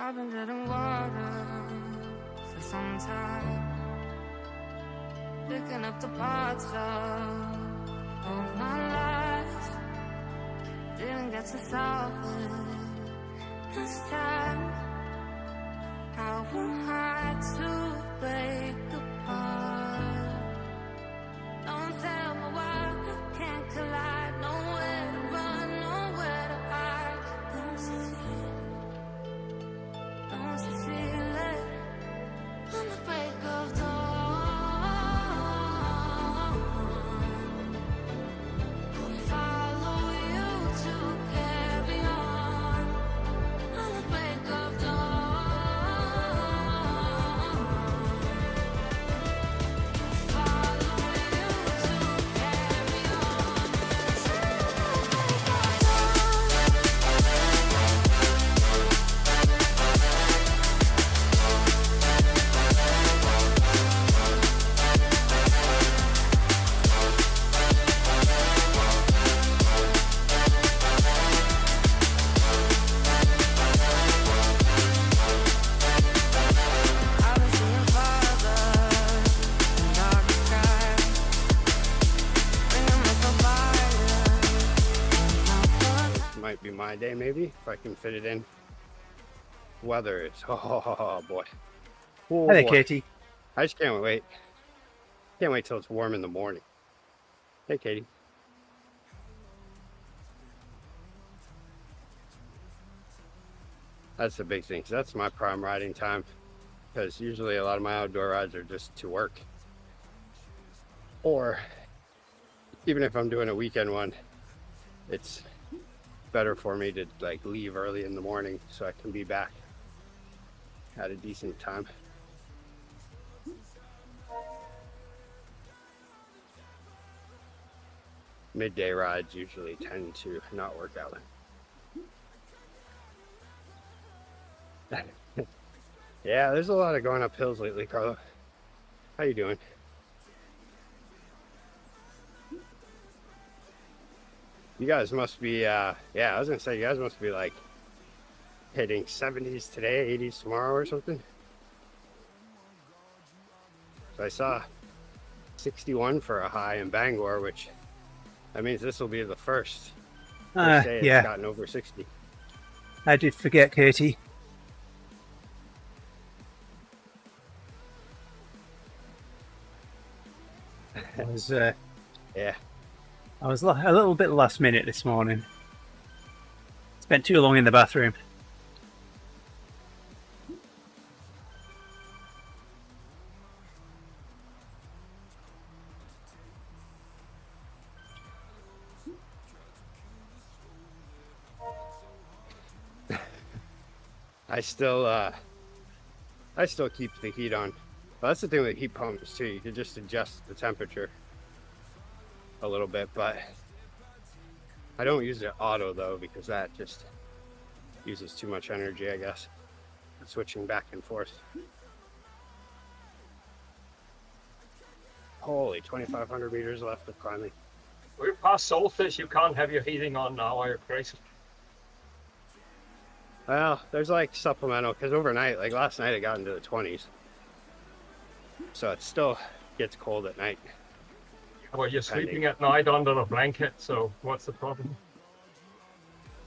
I've been treading water for some time, picking up the parts of all my life. Didn't get to solve it this time. How am I to break apart? No one tell me why I can't collide. Nowhere to run, nowhere to hide. Don't you feel it? On the break of dawn, I'll follow you to carry on. On the break of dawn, I'll follow you to carry on. I've been seeing farther in dark skies, bringing me the fire. Might be my day, maybe, if I can fit it in. Weather is, oh boy. Oh, Hello, boy. Katie. I just can't wait. Can't wait till it's warm in the morning. Hey, Katie. That's the big thing, 'cause that's my prime riding time. Because usually a lot of my outdoor rides are just to work. Or even if I'm doing a weekend one, it's better for me to like leave early in the morning so I can be back at a decent time. Midday rides usually tend to not work out. Yeah, there's a lot of going up hills lately, Carlo. How you doing? You guys must be, yeah, I was gonna say, you guys must be like hitting 70s today, 80s tomorrow or something. So I saw 61 for a high in Bangor, which that means this will be the first day it's Yeah, gotten over 60. I did forget, Katie. I was, Yeah. I was a little bit last minute this morning. Spent too long in the bathroom. I still keep the heat on. Well, that's the thing with heat pumps too. You can just adjust the temperature a little bit, but I don't use it auto though, because that just uses too much energy, I guess. Switching back and forth. Holy, 2,500 meters left of climbing. We're past solstice. You can't have your heating on now, are you crazy? Well, there's like supplemental, because overnight, like last night, it got into the 20s. So it still gets cold at night. Well, you're sleeping at night under a blanket, so what's the problem?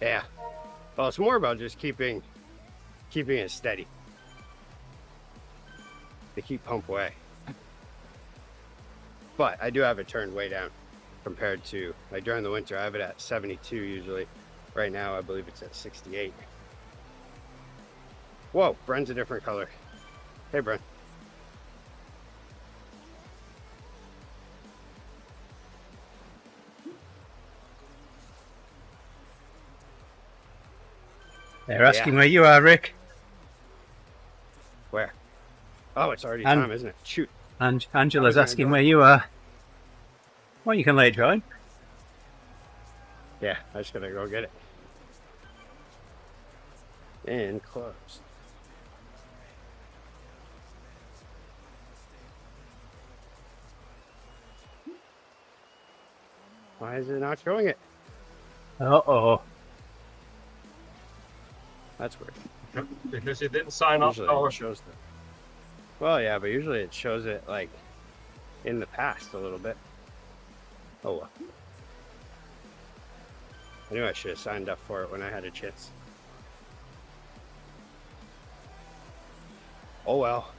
Yeah. Well, it's more about just keeping it steady. The heat pump way. But I do have it turned way down compared to, like during the winter, I have it at 72 usually. Right now, I believe it's at 68. Whoa, Bren's a different color. Hey, Bren. They're asking where you are, Rick. Where? Oh, it's already time, isn't it? Shoot. Angela's asking where you are. Well, you can late join. Yeah, I just gotta go get it. And close. Why is it not showing it? Uh-oh. That's weird. Because you didn't sign up Usually for it shows that. Well, yeah, but usually it shows it like in the past a little bit. Oh well. I knew I should have signed up for it when I had a chance. Oh well.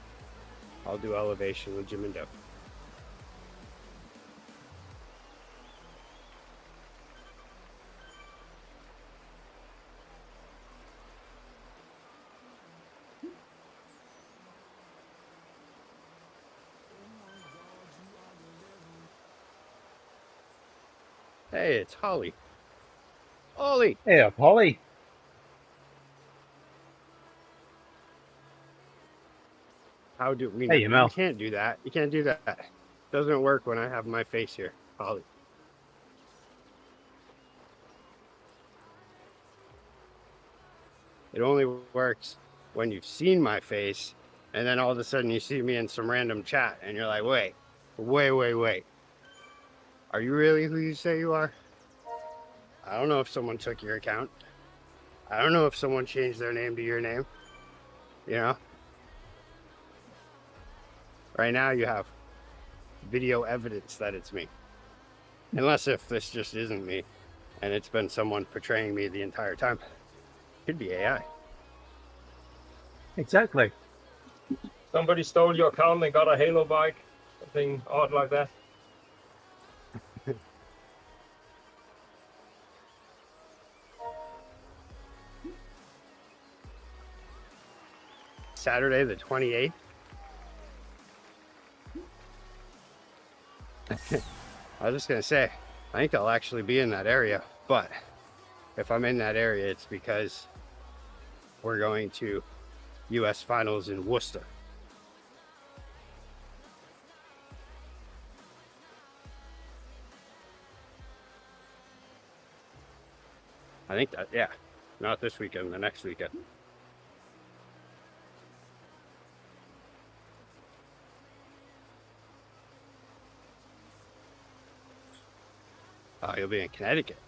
I'll do elevation with Jim and Doug. Hey, it's Holly. Holly! Hey up, Holly. How do we Hey, know? Mel. You can't do that. You can't do that. Doesn't work when I have my face here, Holly. It only works when you've seen my face and then all of a sudden you see me in some random chat and you're like, wait. Are you really who you say you are? I don't know if someone took your account. I don't know if someone changed their name to your name. You know? Right now you have video evidence that it's me. Unless if this just isn't me and it's been someone portraying me the entire time. Could be AI. Exactly. somebody stole your account and got a Halo bike, something odd like that. Saturday the 28th. I was just gonna say, I think I'll actually be in that area, but if I'm in that area, it's because we're going to US finals in Worcester. I think that, yeah, not this weekend, the next weekend. You'll be in Connecticut.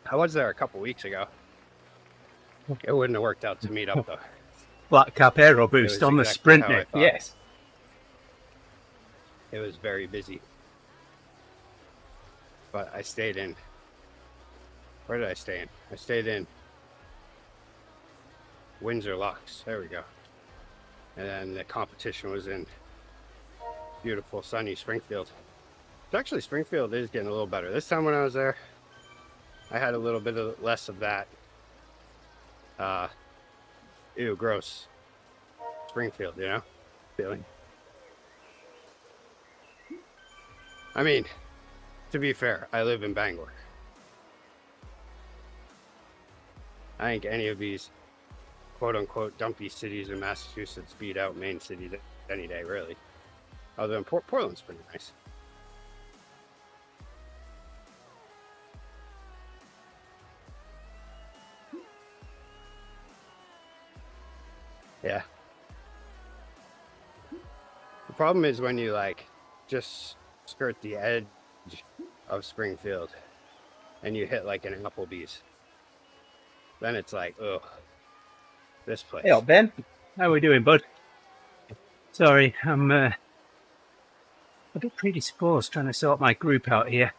I was there a couple weeks ago. It wouldn't have worked out to meet up though. Black Cap Aero boost was on the exactly sprint how I net. thought. Yes. It was very busy. But I stayed in. Where did I stay in? I stayed in Windsor Locks. There we go. And then the competition was in beautiful sunny Springfield. Actually, Springfield is getting a little better. This time when I was there, I had a little bit of less of that. Ew, gross. Springfield, you know, feeling. I mean, to be fair, I live in Bangor. I think any of these quote-unquote dumpy cities in Massachusetts beat out Main City any day, really. Other than Portland's pretty nice. Yeah. The problem is when you like just skirt the edge of Springfield and you hit like an Applebee's. Then it's like, ugh, this place. Hey up, Ben. How we doing, bud? Sorry, I'm a bit predisposed trying to sort my group out here.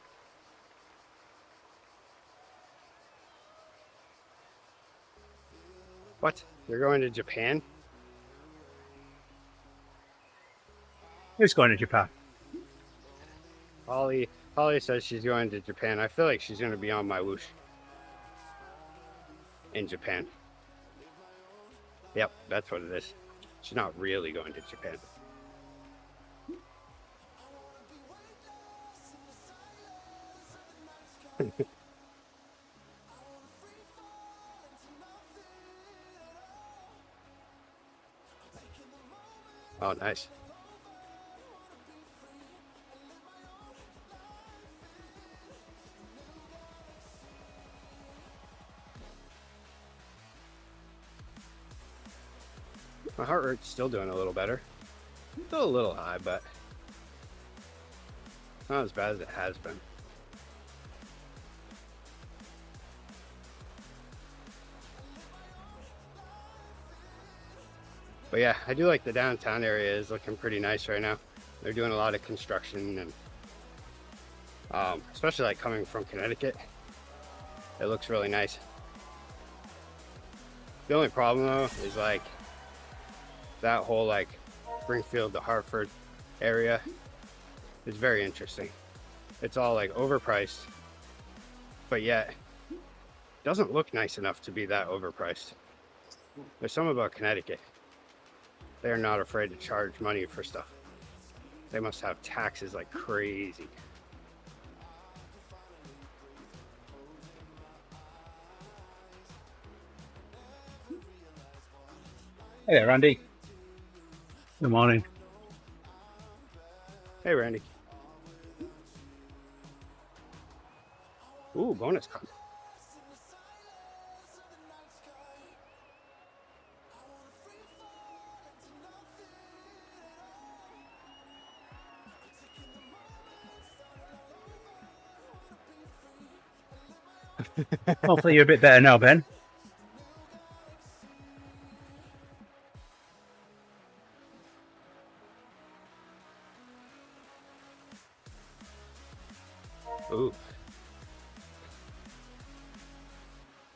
What? You're going to Japan? Who's going to Japan? Holly says she's going to Japan. I feel like she's going to be on my whoosh in Japan. Yep, that's what it is. She's not really going to Japan. Oh, nice. My heart rate's still doing a little better. Still a little high, but not as bad as it has been. But yeah, I do like the downtown area is looking pretty nice right now. They're doing a lot of construction, and especially like coming from Connecticut, it looks really nice. The only problem though is like that whole like Springfield to Hartford area is very interesting. It's all like overpriced, but yet doesn't look nice enough to be that overpriced. There's something about Connecticut. They're not afraid to charge money for stuff. They must have taxes like crazy. Hey there, Randy. Good morning. Hey, Randy. Ooh, bonus car. Hopefully you're a bit better now, Ben. Ooh.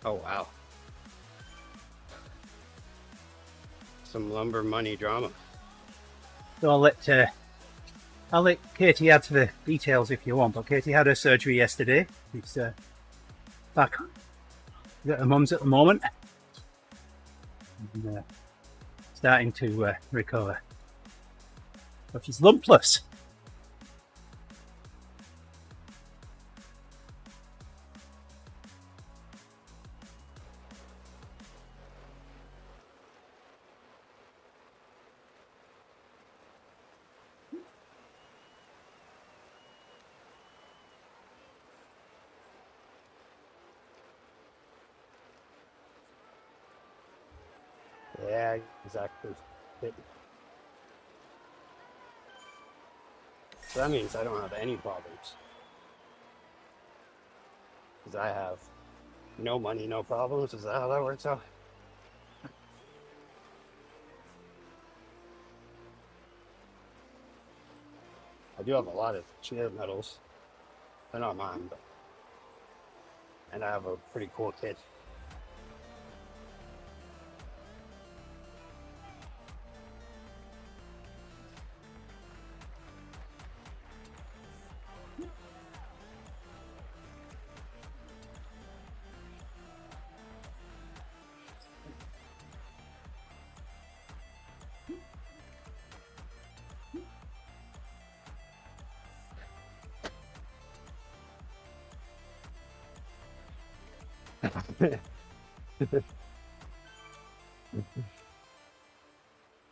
Oh, wow. Some lumber money drama. So I'll let Katie add to the details if you want, but Katie had her surgery yesterday. She's back at her mum's at the moment. And, starting to recover. But she's lumpless. Yeah, exactly. So that means I don't have any problems. Because I have no money, no problems. Is that how that works out? I do have a lot of cheer medals. They're not mine, but... And I have a pretty cool kid.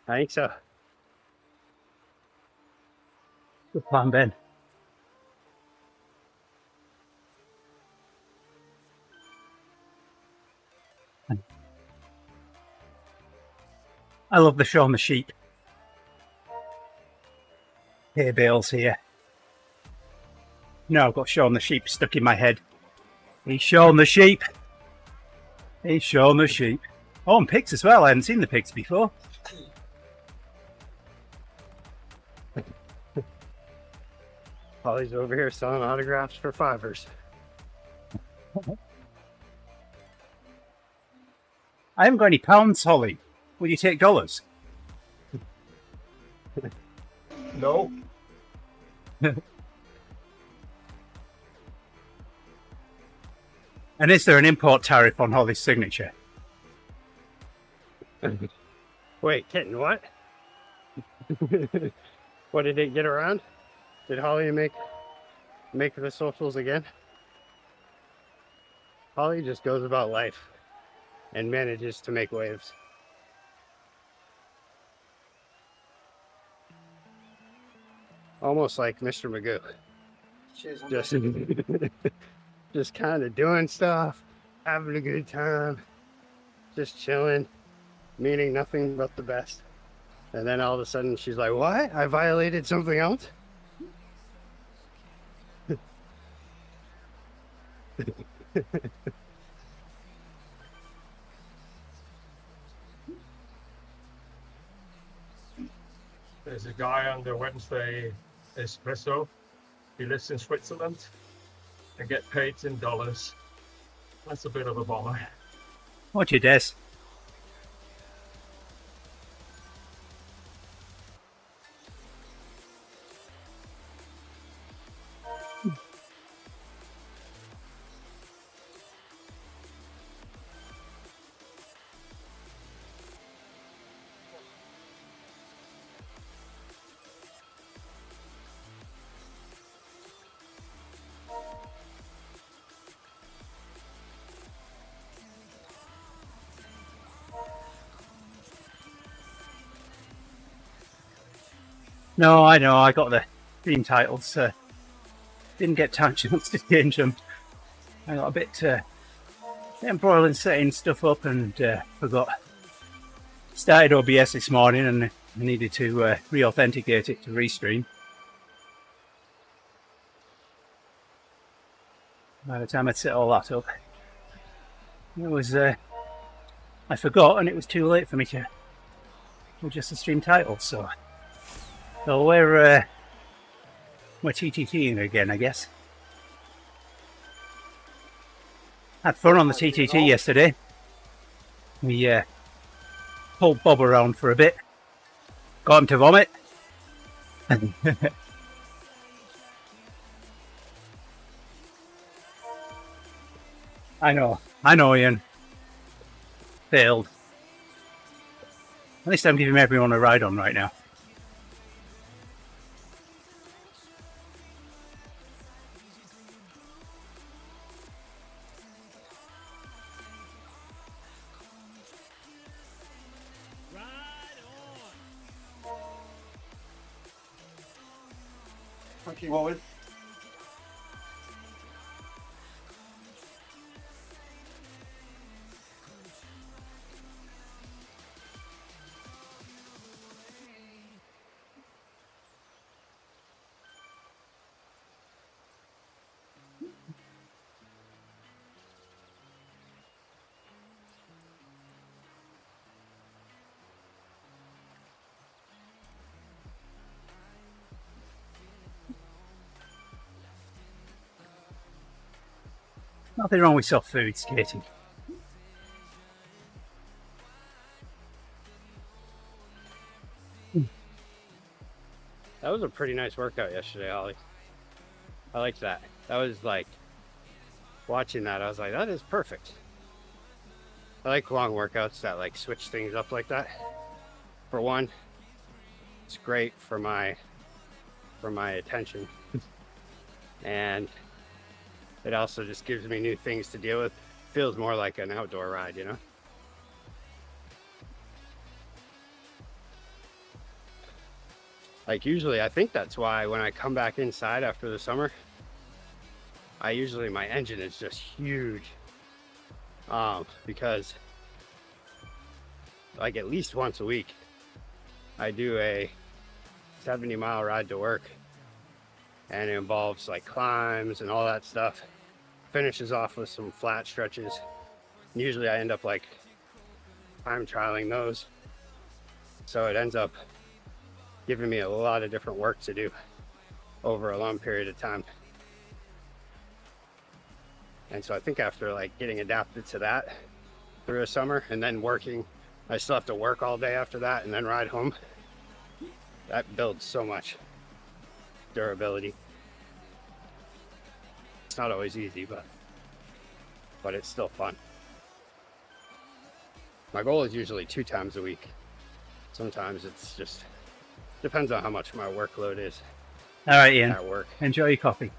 I think so. Good plan, Ben. I love the show on the sheep. Hay bales here. No, I've got Shaun the Sheep stuck in my head. He's Shaun the Sheep. He's Shaun the Sheep. Oh, and pigs as well. I haven't seen the pigs before. Holly's over here selling autographs for $5. I haven't got any pounds, Holly. Will you take dollars? No. And is there an import tariff on Holly's signature? Wait, kitten, what? What, did it get around? Did Holly make the socials again? Holly just goes about life and manages to make waves. Almost like Mr. Magoo. Just kind of doing stuff, having a good time, just chilling, meaning nothing but the best. And then all of a sudden she's like, what? I violated something else? There's a guy on the Wednesday espresso. He lives in Switzerland and get paid in dollars. That's a bit of a bummer. Watch your Des. No, I know, I got the dream titles. Didn't get time chance to change them. I got a bit embroiled in setting stuff up and forgot. Started OBS this morning and I needed to re-authenticate it to Restream. By the time I'd set all that up, it was I forgot, and it was too late for me to adjust the stream title. So we're TTTing again, I guess. Had fun on the TTT yesterday. We pulled Bob around for a bit, got him to vomit. I know, Ian. Failed. At least I'm giving everyone a ride on right now. Thank you, Owen. Nothing wrong with soft food, Katie. That was a pretty nice workout yesterday, Ollie. I liked that. That was like, watching that, I was like, that is perfect. I like long workouts that like switch things up like that. For one, it's great for my attention. And it also just gives me new things to deal with. Feels more like an outdoor ride, you know? Like usually, I think that's why when I come back inside after the summer, my engine is just huge. Because like at least once a week, I do a 70-mile ride to work, and it involves like climbs and all that stuff. Finishes off with some flat stretches. Usually I end up like time trialing those. So it ends up giving me a lot of different work to do over a long period of time. And so I think after like getting adapted to that through a summer and then working, I still have to work all day after that and then ride home. That builds so much durability. It's not always easy, but it's still fun. My goal is usually 2 times a week. Sometimes it's just depends on how much my workload is. All right, Ian. At work. Enjoy your coffee.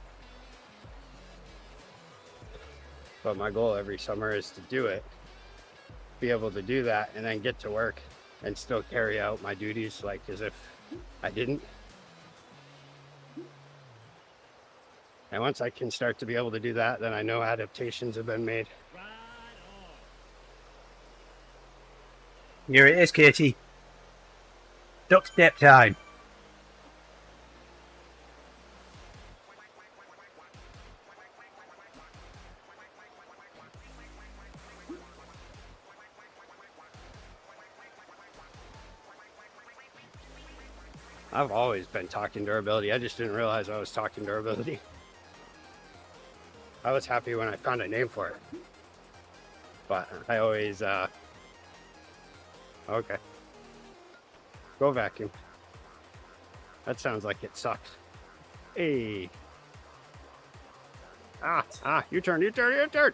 But my goal every summer is to do it, be able to do that, and then get to work and still carry out my duties like as if I didn't. And once I can start to be able to do that, then I know adaptations have been made. Here it is, Katie. Duck step time. I've always been talking durability. I just didn't realize I was talking durability. I was happy when I found a name for it. But I always, okay. Go vacuum. That sounds like it sucks. Hey. Your turn, your turn, your turn.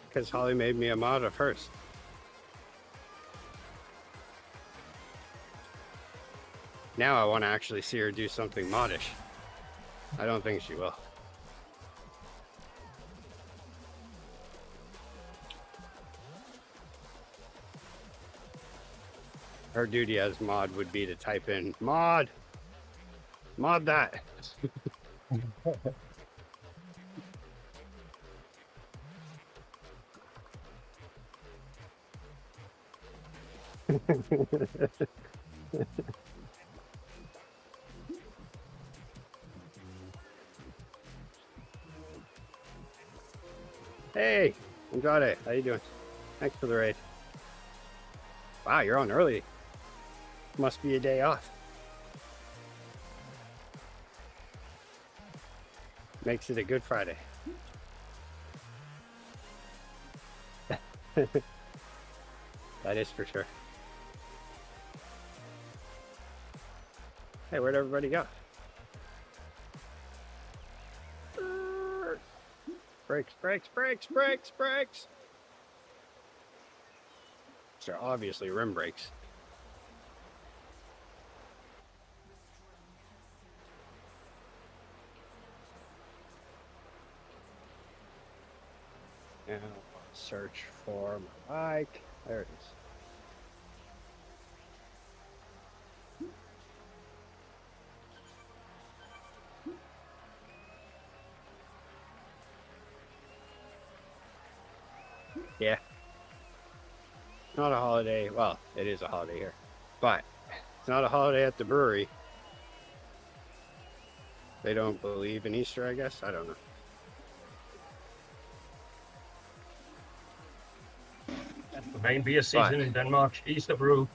Because Holly made me a mod of hers. Now I want to actually see her do something modish. I don't think she will. Her duty as mod would be to type in mod that. Hey, Andrade, how you doing? Thanks for the raid. Wow, you're on early. Must be a day off. Makes it a good Friday. That is for sure. Hey, where'd everybody go? Brakes, brakes, brakes, brakes, brakes. These are obviously rim brakes. Now I'll search for my bike. There it is. Yeah. Not a holiday. Well, it is a holiday here, but it's not a holiday at the brewery. They don't believe in Easter, I guess. I don't know. The main beer season in Denmark, Easter brew.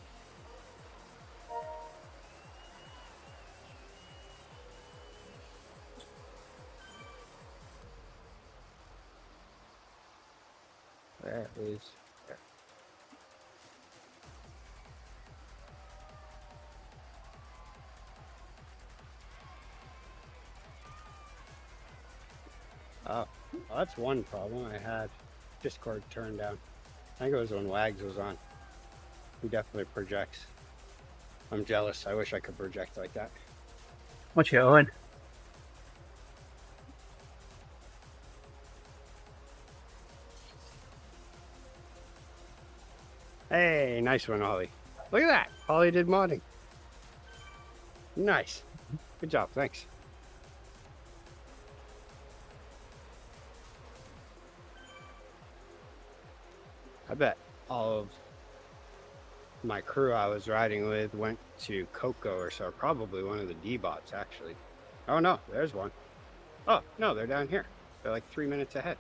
There is. There. Oh, well, that's one problem I had. Discord turned down. I think it was when Wags was on. He definitely projects. I'm jealous. I wish I could project like that. What you Owen? Hey, nice one, Ollie. Look at that. Ollie did modding. Nice. Good job. Thanks. I bet all of my crew I was riding with went to Coco or so. Probably one of the D-bots, actually. Oh, no. There's one. Oh, no. They're down here. They're like 3 minutes ahead.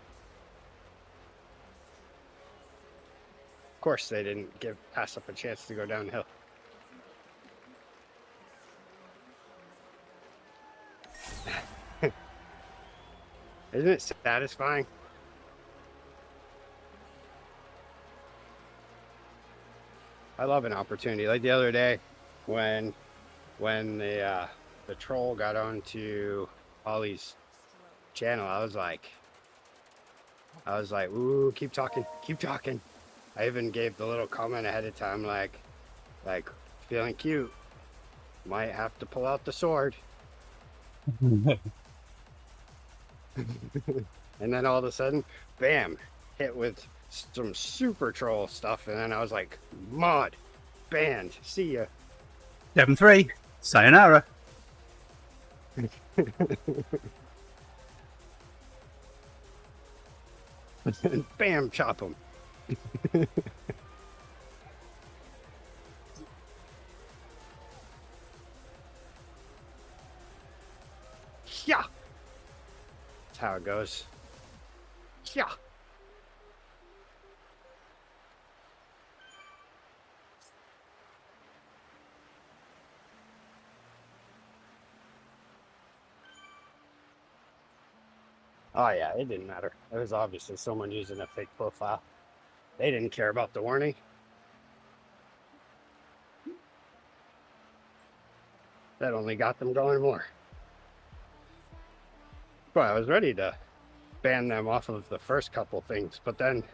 Of course, they didn't pass up a chance to go downhill. Isn't it satisfying? I love an opportunity. Like the other day, when the troll got onto Ollie's channel, I was like, ooh, keep talking, keep talking. I even gave the little comment ahead of time, like feeling cute. Might have to pull out the sword. And then all of a sudden, bam, hit with some super troll stuff. And then I was like, mod, banned, see ya. 7-3, sayonara. And bam, chop him. Yeah. That's how it goes. Yeah. Oh yeah, it didn't matter. It was obviously someone using a fake profile. They didn't care about the warning. That only got them going more. Well, I was ready to ban them off of the first couple things, but then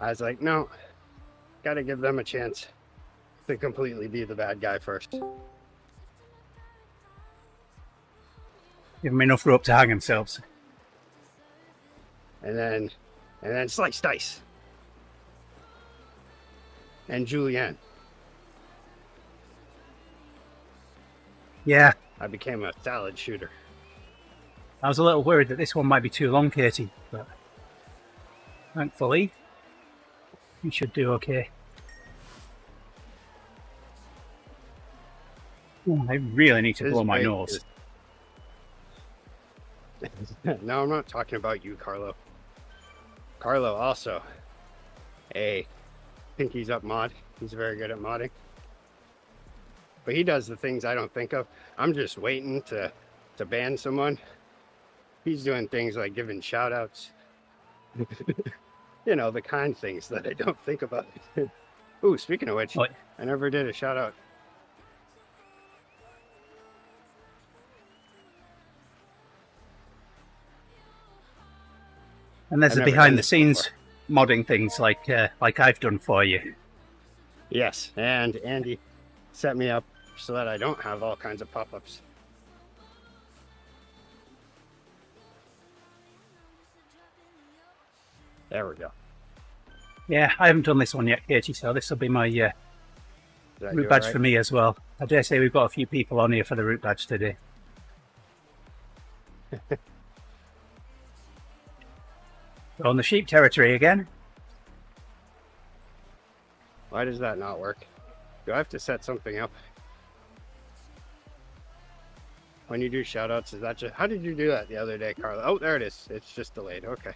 I was like, no, gotta give them a chance to completely be the bad guy first. Give them enough rope to hang themselves. And then Slice Dice. And Julianne. Yeah, I became a salad shooter. I was a little worried that this one might be too long, Katie, but thankfully, you should do okay. Oh, I really need to blow my nose. No, I'm not talking about you, Carlo. Carlo also a Pinky's Up mod. He's very good at modding. But he does the things I don't think of. I'm just waiting to ban someone. He's doing things like giving shout outs. You know, the kind things that I don't think about. Ooh, speaking of which, What? I never did a shout out. And there's I've the never behind done the this scenes modding things like I've done for you. Yes, and Andy set me up so that I don't have all kinds of pop-ups. There we go. Yeah, I haven't done this one yet, Katie, so this will be my Is that route you badge all for right? me as well. I dare say we've got a few people on here for the route badge today. We're on the sheep territory again. Why does that not work? Do I have to set something up? When you do shoutouts, is that just... How did you do that the other day, Carla? Oh, there it is. It's just delayed. Okay.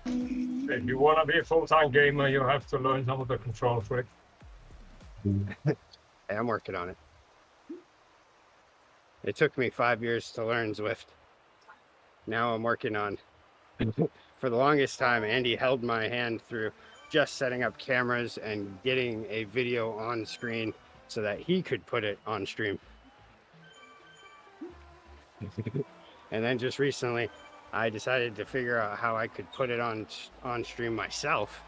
If you want to be a full-time gamer, you have to learn some of the control tricks. Hey, I'm working on it. It took me 5 years to learn Zwift. Now I'm working on... For the longest time, Andy held my hand through just setting up cameras and getting a video on screen so that he could put it on stream. And then just recently, I decided to figure out how I could put it on stream myself.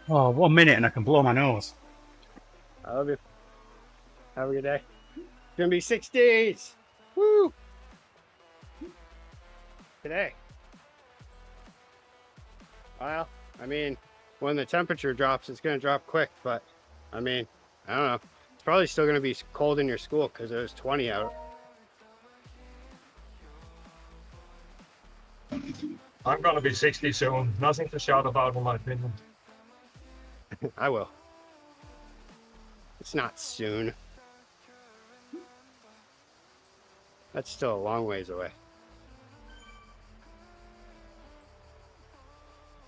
Oh, 1 minute and I can blow my nose. I love you. Have a good day. It's gonna be 60s. Woo! Today. Well, I mean, when the temperature drops, it's gonna drop quick, but I mean, I don't know. It's probably still gonna be cold in your school because it was 20 out. I'm going to be 60 soon. Nothing to shout about in my opinion. I will. It's not soon. That's still a long ways away.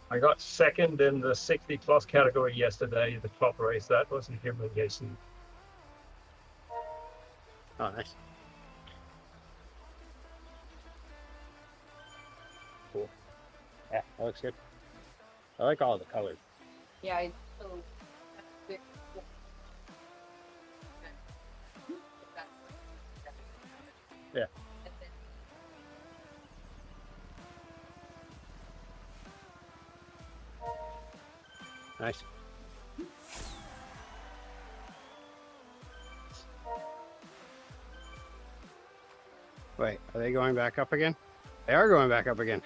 I got second in the 60 plus category yesterday, the club race. That was a humiliation. Oh, nice. Cool. Yeah, that looks good. I like all the colors. Yeah, I so Yeah. Nice. Wait, are they going back up again? They are going back up again.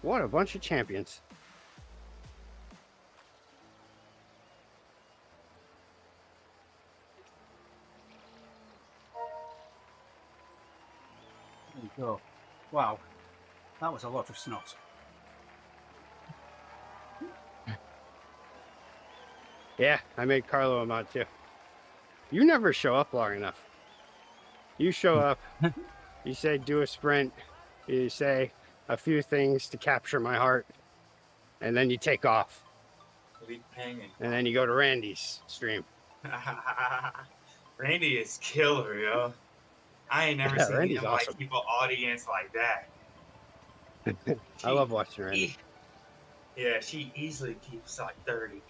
What a bunch of champions. There you go. Wow, that was a lot of snot. Yeah, I made Carlo a mod too. You never show up long enough. You show up, you say do a sprint, you say a few things to capture my heart, and then you take off. Leave hanging. And then you go to Randy's stream. Randy is killer, yo. I ain't never Yeah, seen Randy's him awesome. like keep an audience like that. I love watching Randy. Yeah, she easily keeps like 30.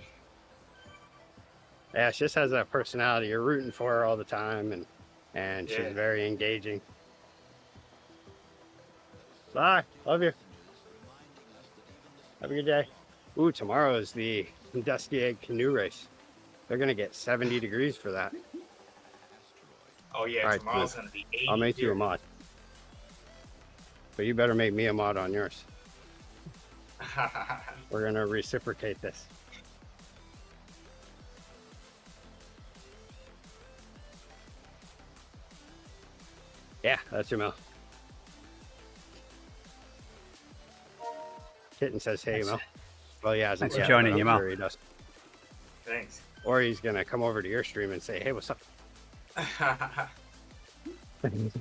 Yeah, she just has that personality. You're rooting for her all the time, and she's Yeah. very engaging. Bye. Love you. Have a good day. Ooh, tomorrow is the Dusty Egg Canoe Race. They're going to get 70 degrees for that. Oh yeah, All right, tomorrow's cool. gonna be 80. I'll make you a mod. But you better make me a mod on yours. We're going to reciprocate this. Yeah, that's your Mel. Kitten says, hey, Thanks. Mel. Well, he hasn't Thanks for yet, joining, but I'm Mel. sure he does. Thanks. Or he's going to come over to your stream and say, hey, what's up?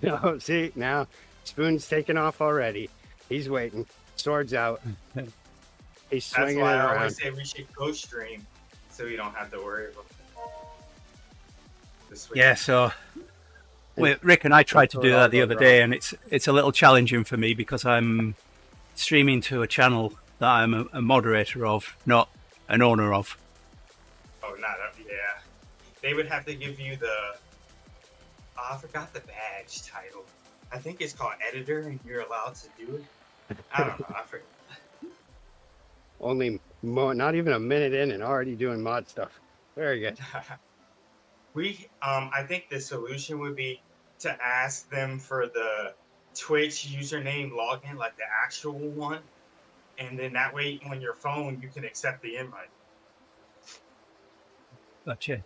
No, see, now Spoon's taking off already. He's waiting. Sword's out. He's That's swinging it why I around. always say we should co-stream so you don't have to worry about the switch. Yeah, so Rick and I tried to do that the other day, and it's a little challenging for me because I'm streaming to a channel that I'm a moderator of, not an owner of. Oh, not up. Yeah. They would have to give you the. Oh, I forgot the badge title. I think it's called editor, and you're allowed to do it. I don't know. I forgot. Only not even a minute in and already doing mod stuff. Very good. I think the solution would be to ask them for the Twitch username login, like the actual one, and then that way on your phone you can accept the invite. Gotcha.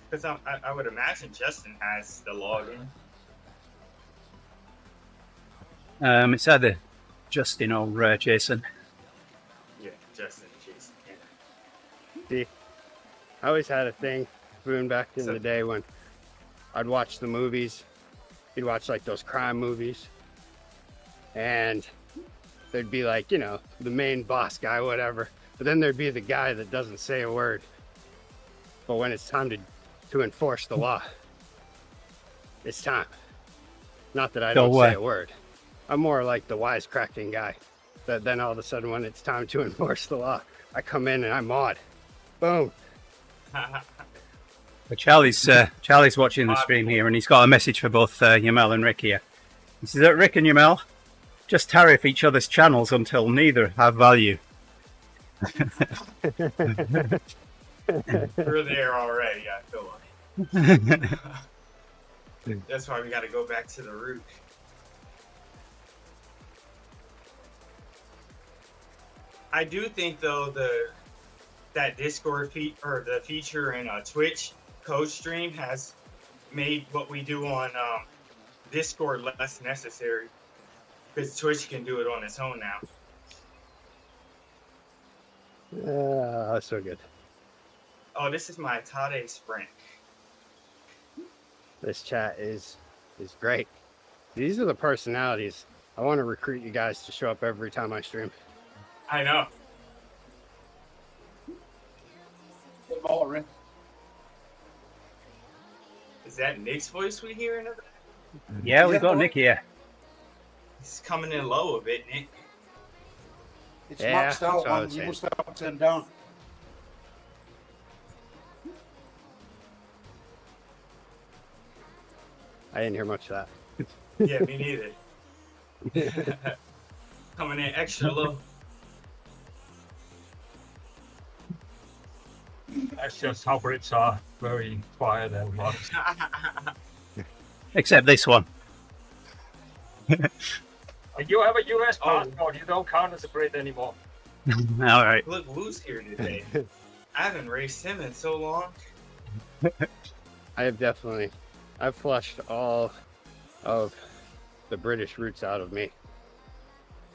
Because I would imagine Justin has the login. It's either Justin or Jason. Yeah, Justin, Jason. Yeah. See, I always had a thing, Spoon, back in the day when I'd watch the movies. You'd watch like those crime movies. And there'd be like, you know, the main boss guy, whatever. But then there'd be the guy that doesn't say a word. But when it's time to enforce the law, it's time. Not that I don't say a word. I'm more like the wisecracking guy. That then all of a sudden when it's time to enforce the law, I come in and I mod. Boom. But Charlie's watching the stream here, and he's got a message for both Yamel and Rick here. He says that Rick and Yamel just tariff each other's channels until neither have value. We're there already, I feel like. That's why we got to go back to the root. I do think though that Discord or the feature in Twitch co-stream has made what we do on Discord less necessary. Because Twitch can do it on its own now. That's so good. Oh, this is my TTT sprint. This chat is great. These are the personalities. I want to recruit you guys to show up every time I stream. I know. Is that Nick's voice we hear in the back? Yeah, we've got Nick here. It's coming in low a bit, Nick. It's Yeah, maxed that's out, what I man. was You saying. must have turned down. I didn't hear much of Yeah, me neither. Coming in extra low. That's just how Brits are, very quiet and modest. Except this one. You have a US passport, you don't count as a Brit anymore. All right. Look who's here today. I haven't raced him in so long. I've flushed all of the British roots out of me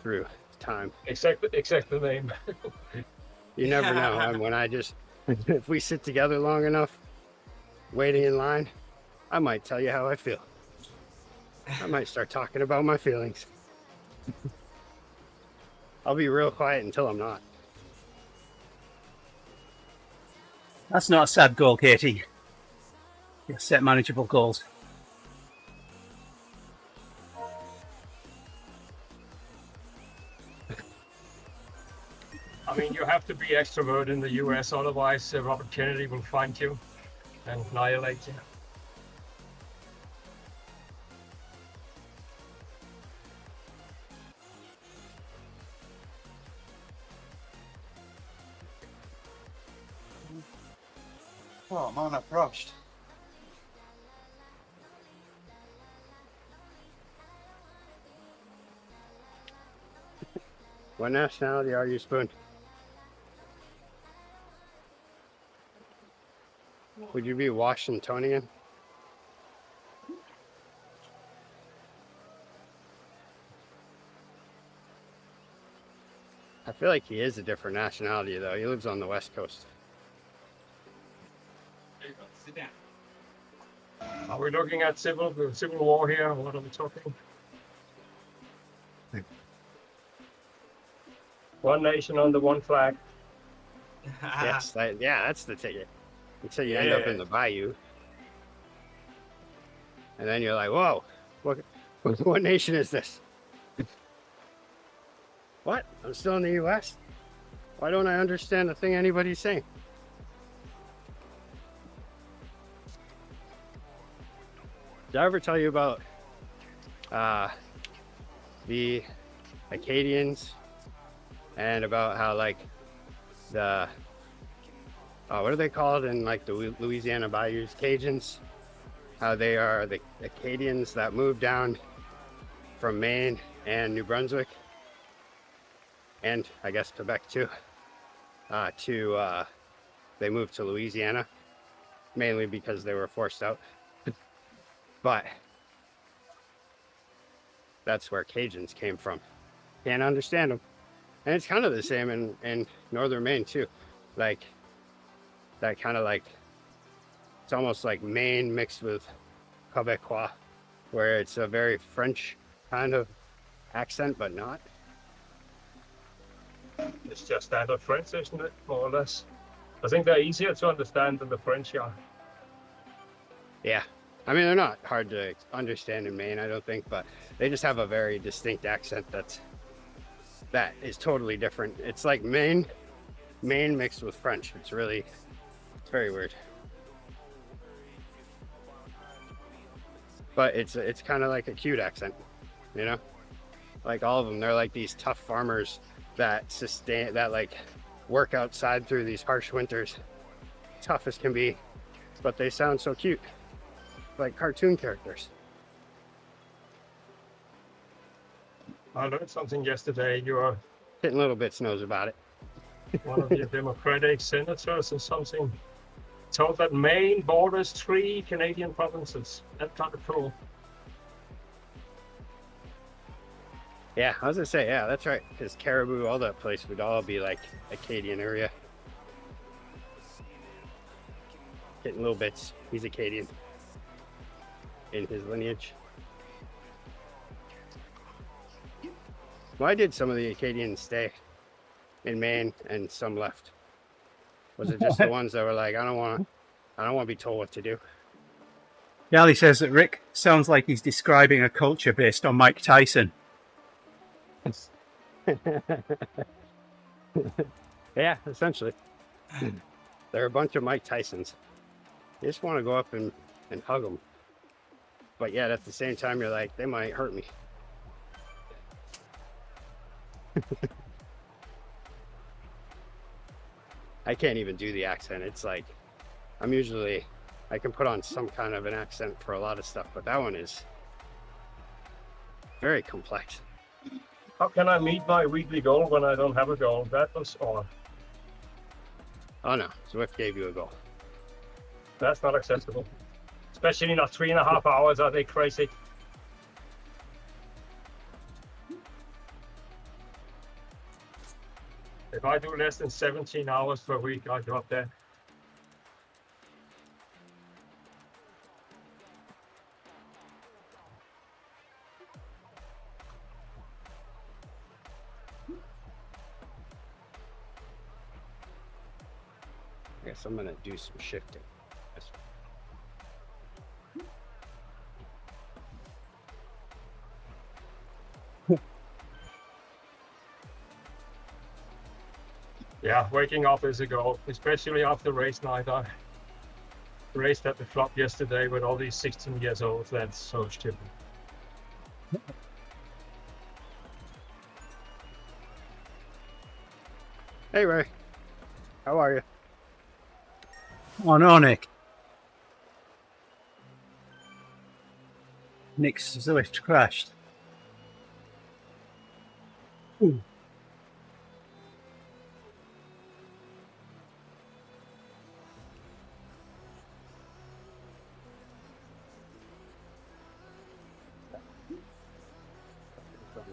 through time. Except the name. You never know. And when if we sit together long enough, waiting in line, I might tell you how I feel. I might start talking about my feelings. I'll be real quiet until I'm not. That's not a sad goal, Katie. You set manageable goals. I mean, you have to be extrovert in the US, otherwise Robert Kennedy will find you and annihilate you. Oh man, I've crashed. What nationality are you, Spoon? Would you be Washingtonian? I feel like he is a different nationality, though. He lives on the West Coast. There you go. Sit down. Are we looking at civil war here? What are we talking? One nation under one flag. Yes, that's the ticket. Until you end up in the bayou. And then you're like, whoa, what nation is this? What? I'm still in the US? Why don't I understand a thing anybody's saying? Did I ever tell you about the Acadians and about how like the what are they called in like the Louisiana bayous? Cajuns. How they are the Acadians that moved down from Maine and New Brunswick, and I guess Quebec too. They moved to Louisiana mainly because they were forced out. But that's where Cajuns came from. Can't understand them. And it's kind of the same in northern Maine too. Like that kind of like, it's almost like Maine mixed with Quebecois, where it's a very French kind of accent, but not. It's just standard French, isn't it? More or less. I think they're easier to understand than the French are. Yeah. I mean, they're not hard to understand in Maine, I don't think, but they just have a very distinct accent that is totally different. It's like Maine mixed with French. It's very weird. But it's kind of like a cute accent, you know? Like all of them, they're like these tough farmers that like work outside through these harsh winters, tough as can be, but they sound so cute, like cartoon characters. I learned something yesterday. You're Hitting Little Bits knows about it. one of the Democratic senators and something told that Maine borders 3 Canadian provinces. That's kind of cool. Yeah, I was gonna say, yeah, that's right. Because Caribou, all that place would all be like Acadian area. Getting little bits. He's Acadian in his lineage. Why did some of the Acadians stay in Maine and some left? Was it just the ones that were like, I don't want to be told what to do? Gally says that Rick sounds like he's describing a culture based on Mike Tyson. Yeah, essentially. They're a bunch of Mike Tysons. You just want to go up and hug them. But yet at the same time, you're like, they might hurt me. I can't even do the accent. It's like, I can put on some kind of an accent for a lot of stuff, but that one is very complex. How can I meet my weekly goal when I don't have a goal? That was odd. Oh no, Zwift gave you a goal. That's not acceptable. Especially not 3.5 hours. Are they crazy? If I do less than 17 hours per week, I drop that. I guess I'm gonna do some shifting. Yeah, waking up is a goal, especially after race night. I raced at the flop yesterday with all these 16 years old. That's so stupid. Hey Ray, how are you? Oh no, Nick. Nick's Zwift crashed. Ooh.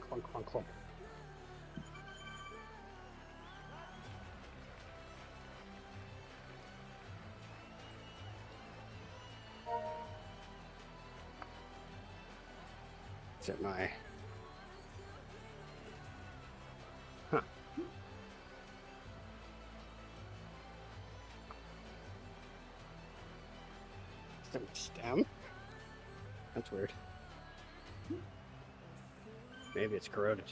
Clunk, clunk, clunk. Is it my... Huh. Is there a stem? That's weird. Maybe it's corroded.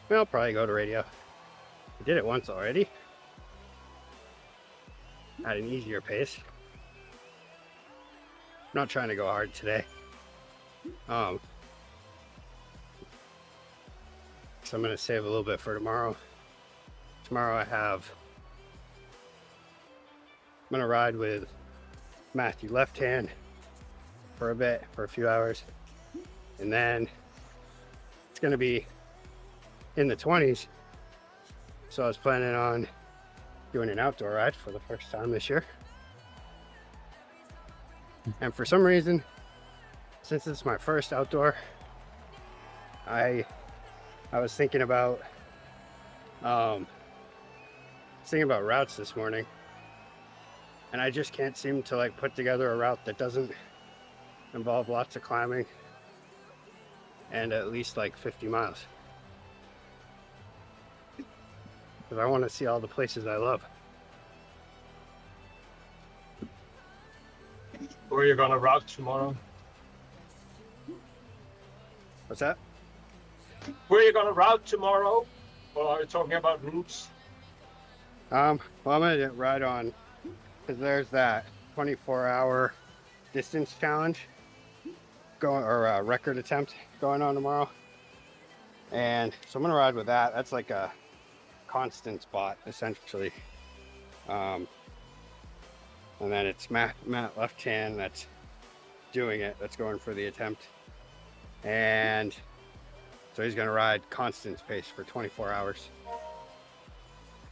Well, I'll probably go to radio. I did it once already. At an easier pace. I'm not trying to go hard today. So I'm gonna save a little bit for tomorrow. Tomorrow I'm gonna ride with Matthew left hand for a few hours. And then it's gonna be in the 20s. So I was planning on doing an outdoor ride for the first time this year. And for some reason, since it's my first outdoor, I was thinking about routes this morning, and I just can't seem to like put together a route that doesn't involve lots of climbing and at least like 50 miles. Because I want to see all the places I love. Where are you gonna route tomorrow? What's that? Where are you gonna route tomorrow? Or are you talking about routes? Well, I'm gonna ride on, because there's that 24-hour distance challenge or record attempt going on tomorrow, and so I'm gonna ride with that. That's like a constant spot essentially. And then it's Matt left hand that's doing it, that's going for the attempt. And so he's going to ride constant pace for 24 hours.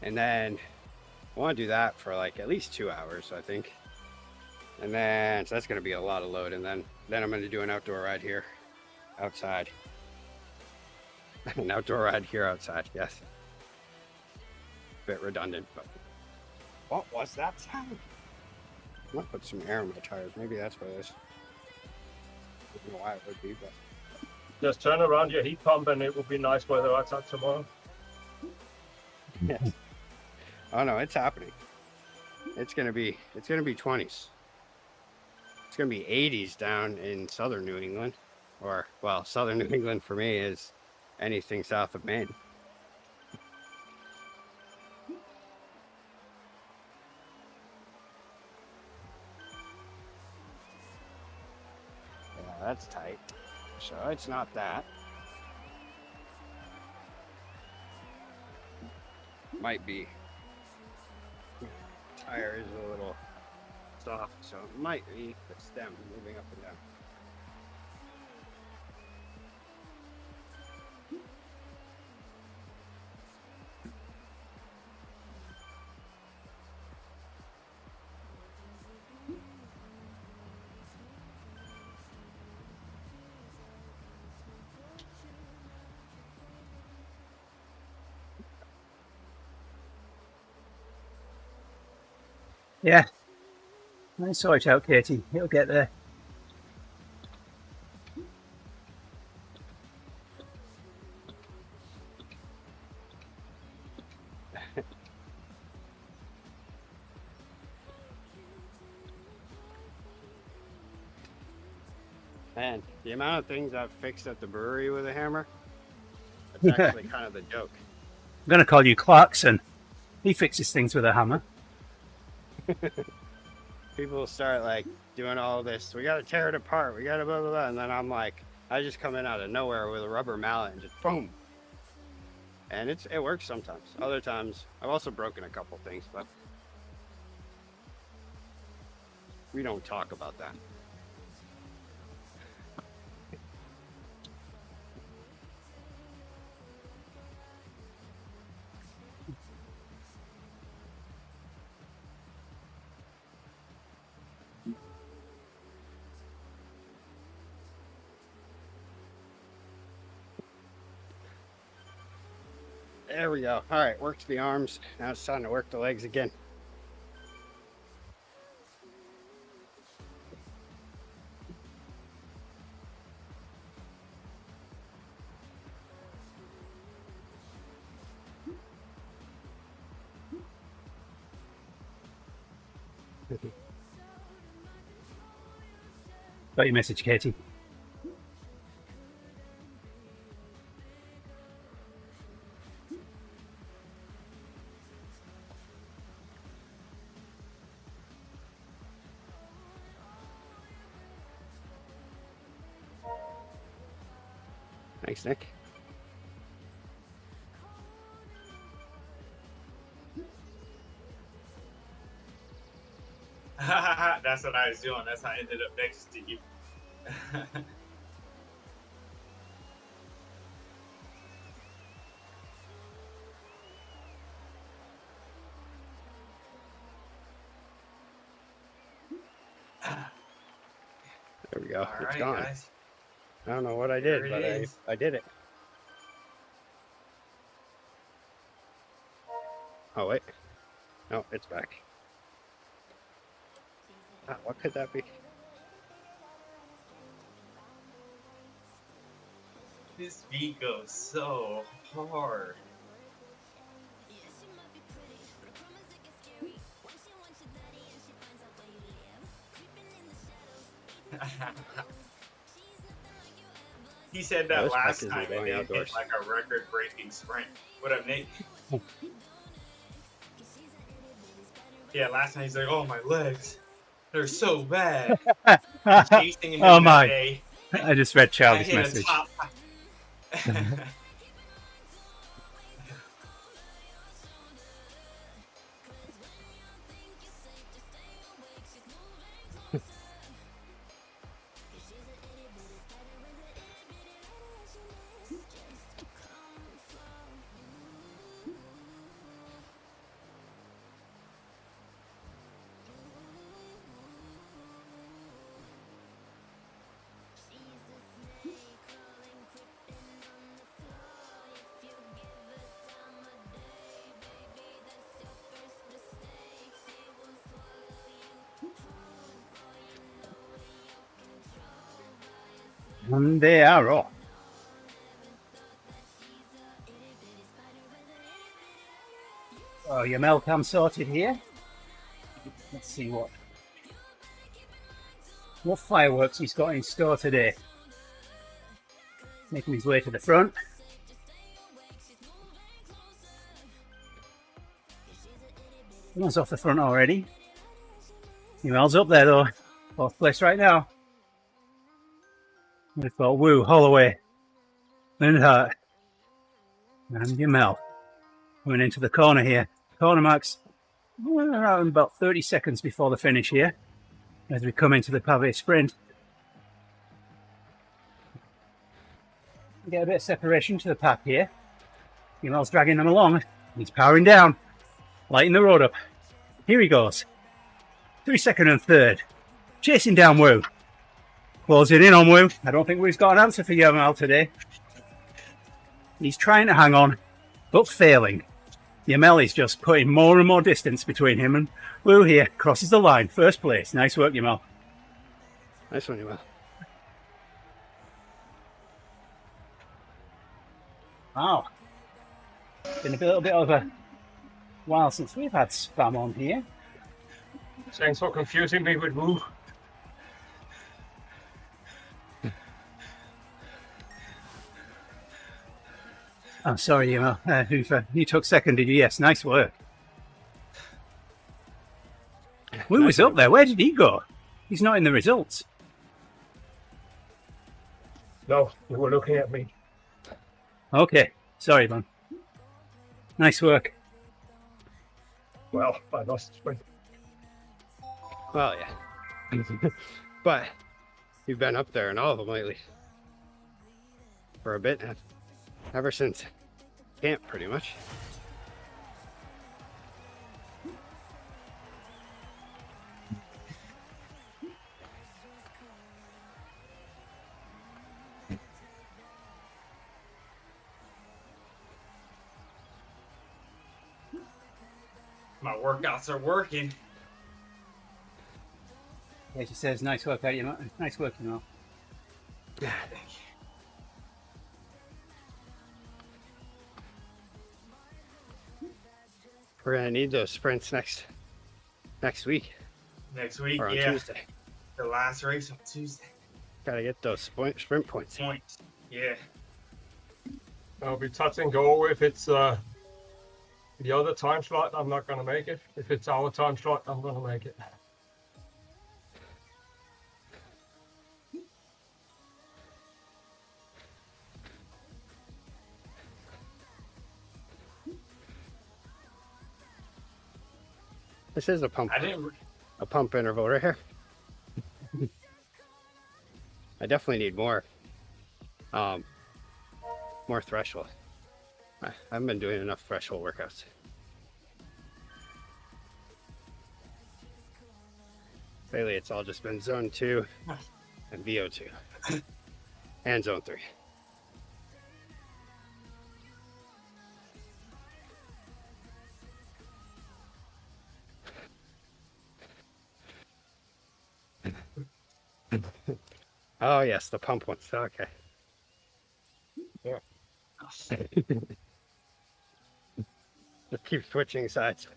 And then I want to do that for like at least 2 hours, I think. And then, so that's going to be a lot of load. And then I'm going to do an outdoor ride here outside. An outdoor ride here outside, yes. Bit redundant, but what was that sound? I'm gonna put some air in my tires. Maybe that's what it is. I don't know why it would be, but Just turn around your heat pump and it will be nice weather outside tomorrow. yes. Oh no, it's happening. It's gonna be 20s. It's gonna be 80s down in southern New England, or well, southern New England for me is anything south of Maine. Yeah, that's tight. So it's not that. Might be. Tire is a little soft, so it might be the stem moving up and down. Yeah. Nice sort out, Katie. It'll get there. Man, the amount of things I've fixed at the brewery with a hammer, it's actually kind of the joke. I'm going to call you Clarkson. He fixes things with a hammer. People start like doing all this. We got to tear it apart. We got to blah, blah, blah. And then I'm like, I just come in out of nowhere with a rubber mallet and just boom. And it works sometimes. Other times, I've also broken a couple things, but we don't talk about that. There we go. All right, worked the arms. Now it's time to work the legs again. Got your message, Katie. Thanks, Nick. That's what I was doing. That's how I ended up next to you. There we go. All It's right, gone. guys. I don't know what I There did, it but is. I did it. Oh, wait. No, it's back. Ah, what could that be? This beat goes so hard. He said that this last package is time and going they hit outdoors. like a record-breaking sprint. What up, Nick? Yeah, last time he's like, "Oh, my legs, they're so bad." Chasing him Oh that my! day. I just read I Charlie's hit a message. top. And they are off. Oh, your milk I'm sorted here. Let's see what fireworks he's got in store today. Making his way to the front. One's off the front already. Email's up there though. Fourth place right now. We've got Wu, Holloway, Lindhart, and Yamel coming into the corner here. Corner marks around about 30 seconds before the finish here as we come into the pavé sprint. Get a bit of separation to the pack here. Yamel's dragging them along. He's powering down, lighting the road up. Here he goes. 2nd and 3rd. Chasing down Wu. Closing in on Wu. I don't think Wu's got an answer for Yamal today. He's trying to hang on, but failing. Yamal is just putting more and more distance between him and Wu here. Crosses the line. First place. Nice work, Yamal. Nice one, Yamal. Wow. Been a little bit of a while since we've had spam on here. Thanks for confusing me with Wu. I'm sorry, Yamal. Hoover, you took second, did you? Yes, nice work. Wu was up there. Where did he go? He's not in the results. No, you were looking at me. Okay, sorry, man. Nice work. Well, I lost the sprint. Well, yeah. But you've been up there in all of them lately. For a bit now. Ever since camp, pretty much. My workouts are working. Yeah, she says, nice work, Yamal. Nice work, Yamal. Yeah, thank you. We're gonna need those sprints next week Next week, or on yeah. Tuesday. The last race on Tuesday. Gotta get those sprint points. Points. Yeah. I'll be touch and go. If it's the other time slot, I'm not going to make it. If it's our time slot, I'm going to make it. This is a pump interval right here. I definitely need more threshold. I haven't been doing enough threshold workouts. Lately, it's all just been zone 2 and VO2 and zone 3. Oh yes, the pump ones. Okay. Yeah. Just keep switching sides.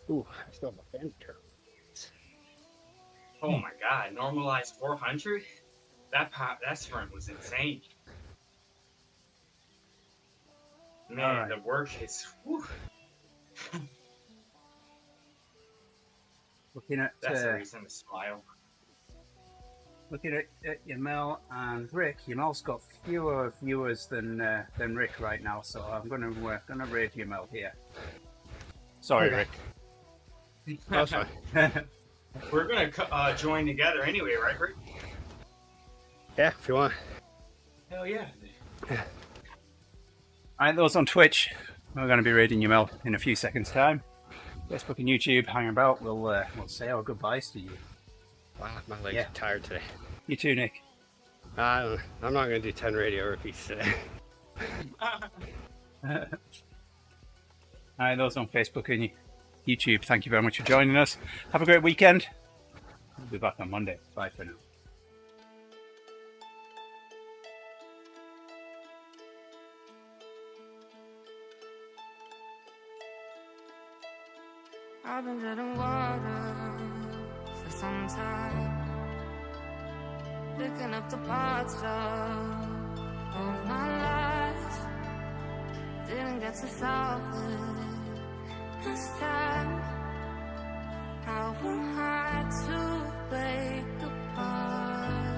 Ooh, I still have a fan turn. Oh my god, normalized 400? That sprint was insane. Man, the work is. Whew. Looking at That's a reason to smile. looking at Yamal and Rick. Yamal's got fewer viewers than Rick right now, so I'm gonna rate Yamal here. Sorry, Rick. That's fine. We're gonna join together anyway, right, Rick? Yeah, if you want. Hell yeah. Alright, those on Twitch, we're going to be rating Yamal in a few seconds' time. Facebook and YouTube, hang about. We'll say our goodbyes to you. Wow, my legs are tired today. You too, Nick. I'm not going to do 10 radio repeats today. Hi, those on Facebook and YouTube, thank you very much for joining us. Have a great weekend. We'll be back on Monday. Bye for now. I've been treading water for some time, picking up the parts of all my life. Didn't get to solve it this time. How am I to break apart?